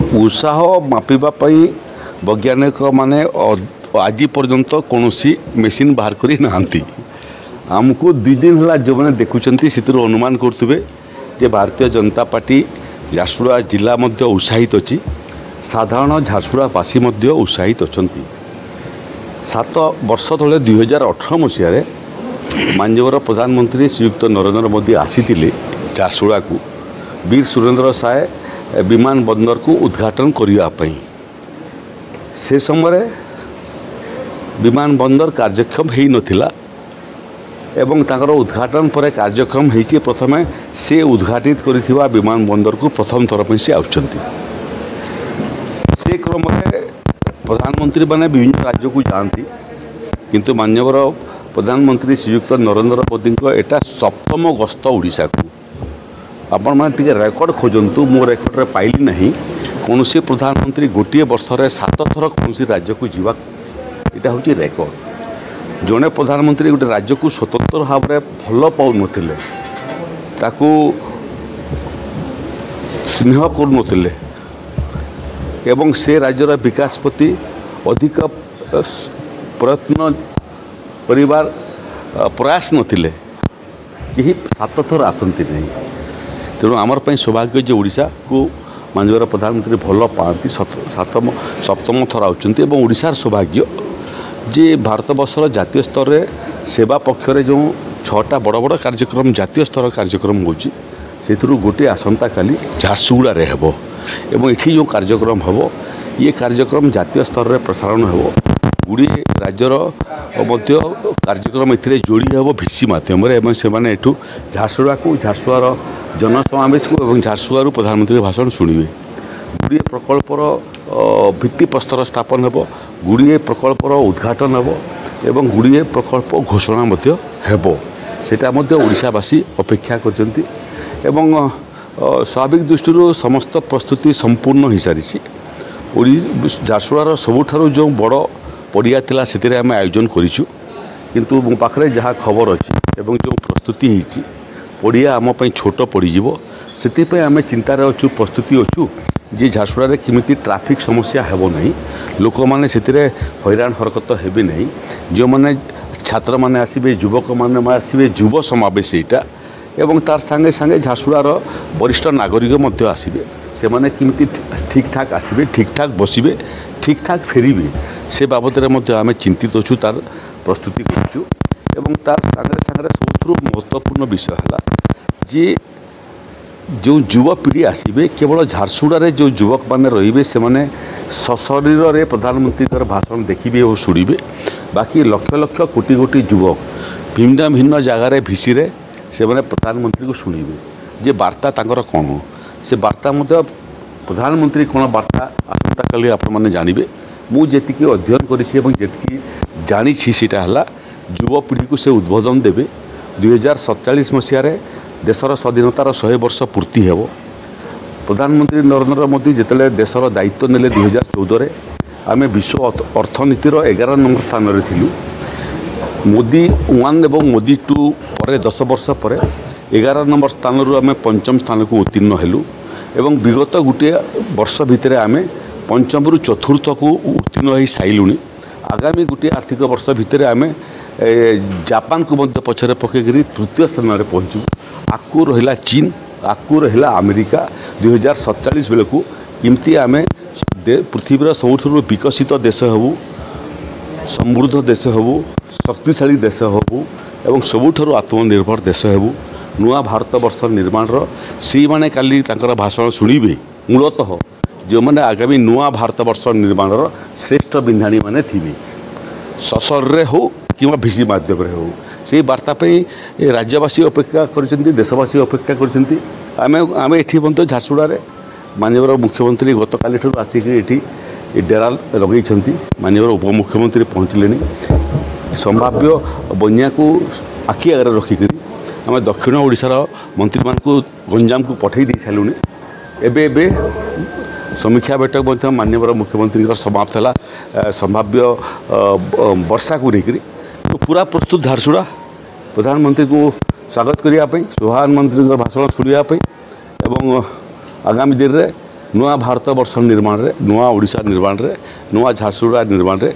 उत्साह मापिबा पई वैज्ञानिक माने आज पर्यंत कौन मेसीन बाहर करी नांती। आमको 2 दिन है जो मैंने देखुंत से अनुमान करुवे जे भारतीय जनता पार्टी झारसुगुड़ा जिला मध्य उत्साहित अच्छी, साधारण झारसुगुड़ावासी मध्य उत्साहित अच्छा। 7 वर्ष तले 2018 मसीह माननीय प्रधानमंत्री श्रीयुक्त नरेंद्र मोदी आसी झारसुगुड़ा को वीर सुरेंद्र साय विमान बंदर को उद्घाटन करने। से समय विमान बंदर कार्यक्षम हो नथिला एवं ताकर उद्घाटन पर कार्यक्रम होती। प्रथम से उद्घाटित करिथिबा विमान बंदर को प्रथम थर पर से आउछंती। से क्रम प्रधानमंत्री माने विभिन्न राज्य को जाती, किंतु माननीय प्रधानमंत्री श्रीयुक्त नरेंद्र मोदी को एटा 7म गस्त ओडिशा को। आपण माने टिके रेकर्ड खोजंतु, मो रेकर्ड रे पाइली नहीं कौन से प्रधानमंत्री गोटे वर्ष रे 7 थर कौन राज्य को जीवा, यहाँ हूँ रेकर्ड। जड़े प्रधानमंत्री गोटे राज्य को स्वतंत्र भाव में भल पाऊन ताकू स्नेह करुन एवं से राज्यर विकास प्रति अधिक प्रयत्न करिवार प्रयास नथिले कहीं 7 थर आसती नहीं। तेणु आमर पई सौभाग्य जे ओडिशा को माननीय प्रधानमंत्री भल पाती 7म थर आउचंती। एवं ओडिशार सौभाग्य जे भारत वर्षर जातीय स्तर में सेवा पक्षरे जो 6टा बड़ बड़ कार्यक्रम जातीय स्तर कार्यक्रम होची, से गोटे आसंता काली झारसुगुड़ा हेबो एवं इठी जो कार्यक्रम हेबो ये कार्यक्रम जातीय स्तर में प्रसारण हेबो। गुड़ी राज्यर मध्य कार्यक्रम ए जोड़ी हेबो भिसी माध्यम एवं से माने एठू झारसुगुड़ा को झारसुगुड़ार जनसमावेश को एवं झारसुगुड़ा प्रधानमंत्री भाषण शुणिबे। गुड़िए प्रकल्पर भित्तिप्रस्तर स्थापन हेबो, गुड़िए प्रकल्पर उद्घाटन हेबो एवं गुड़िए प्रकल्प घोषणा मध्य हेबो। सेटा मध्य ओडिशावासी अपेक्षा करचंती एवं स्वाभाविक दृष्टि समस्त प्रस्तुति संपूर्ण हो सारी। झारसुगुड़ार सबुठारु जो बड़ पड़िया थिला सेतिरे आमे आयोजन करिछु, किंतु मो पाखरे जहाँ खबर अच्छी एवं जो प्रस्तुति होती पड़िया आम पई छोट पड़ीजिवो, सेतिपई आमे चिंतार अच्छु, प्रस्तुति अच्छु जे झारसुगुड़ा केमिति ट्राफिक समस्या हेबो नहीं, लोक मैंने से हैरान हरकत हेबे नहीं। जो मैंने छात्र मैंने आसबे, युवक मैंने आसबे, युव समावेश यहाँ एवं तार संगे संगे झारसुगुड़ार वरिष्ठ नागरिक मध्य आसबे, से माने किमिति ठीक ठाक आसबे, ठीक ठाक बसबे, ठीक ठाक फेरिबे, से बाबद आम चिंतित अच्छु, तार प्रस्तुति करूँ। एवं तार संगे संगे सबुठ महत्वपूर्ण विषय है जे जो युवपीढ़ी आसबे केवल झारसुगुड़ा जो युवक मैंने रे से मैंने सशरीर में प्रधानमंत्री भाषण देखिए और शुणिबे। बाकी लक्ष लक्ष कोटी कोटी युवक भिन्न भिन्न जगार भिसी से मैंने प्रधानमंत्री को शुणिबे जे वार्ता तांकर कौन, से वार्ता मध्य प्रधानमंत्री कौन वार्ता आसंता काली आपण मैंने जानवे। मुझे अध्ययन करी जानी सीटा है युवपीढ़ी को से उद्बोधन देवे। 2047 मसीह देशर स्वाधीनतार 100 वर्ष पूर्ति हेब। प्रधानमंत्री नरेंद्र मोदी जिते देशर दायित्व नेले 2014 आम विश्व अर्थनीतिर 11 नंबर स्थान में थिलु। मोदी 1 और मोदी 2 पर 10 वर्ष पर 11 नंबर स्थान आम 5म स्थान को उत्तीर्ण हेलु एवं विगत गोटे वर्ष भितर आम 5म रु 4th को उत्तीर्ण हो साइलुणी। आगामी गोटे आर्थिक वर्ष भितर आम जापान को मध्य पछरे पकईकरी 3य स्थान में पहुँचू। आकु रहिला चीन, आकु रहिला अमेरिका। 2047 बेलू किमती आम पृथ्वीर सबुठ विकसित देश हबू, समृद्ध देश हबू, शक्तिशाली देश हबू एवं सबुठारु आत्मनिर्भर देश हबू। नुआ भारत वर्ष निर्माण सी माने काली तांकर भाषण शुणिबे। मूलतः जो मैंने आगामी नुआ भारत वर्ष निर्माण श्रेष्ठ बिंधाणी माने थिबे, सशरीर हो कि भिसी माध्यम हो, से वार्तापी राज्यवासी अपेक्षा करछंती, देशवासी अपेक्षा करछंती। आमे एठी बंत झारसुगुड़ा माननीय मुख्यमंत्री गत काली ठुर आसिक एठी डेरा लगेइछंती। माननीय उपमुख्यमंत्री पहुँचले। संभाव्य बन्या को आखि आगे रखिक आम दक्षिण ओडिशार मंत्री मान को गंजाम को पठे दी सारूँ। एबे समीक्षा बैठक माननीय मुख्यमंत्री समाप्त है संभाव्य वर्षा को लेकर। तो पूरा प्रस्तुत झारसुगुड़ा प्रधानमंत्री को स्वागत करने, प्रधानमंत्री भाषण शुणापी एवं आगामी दिन में ନୂଆ ଭାରତ ବର୍ଷ ନିର୍ମାଣରେ ନୂଆ ଓଡ଼ିଶା ନିର୍ମାଣରେ ନୂଆ ଝାରସୁଗୁଡ଼ା ନିର୍ମାଣରେ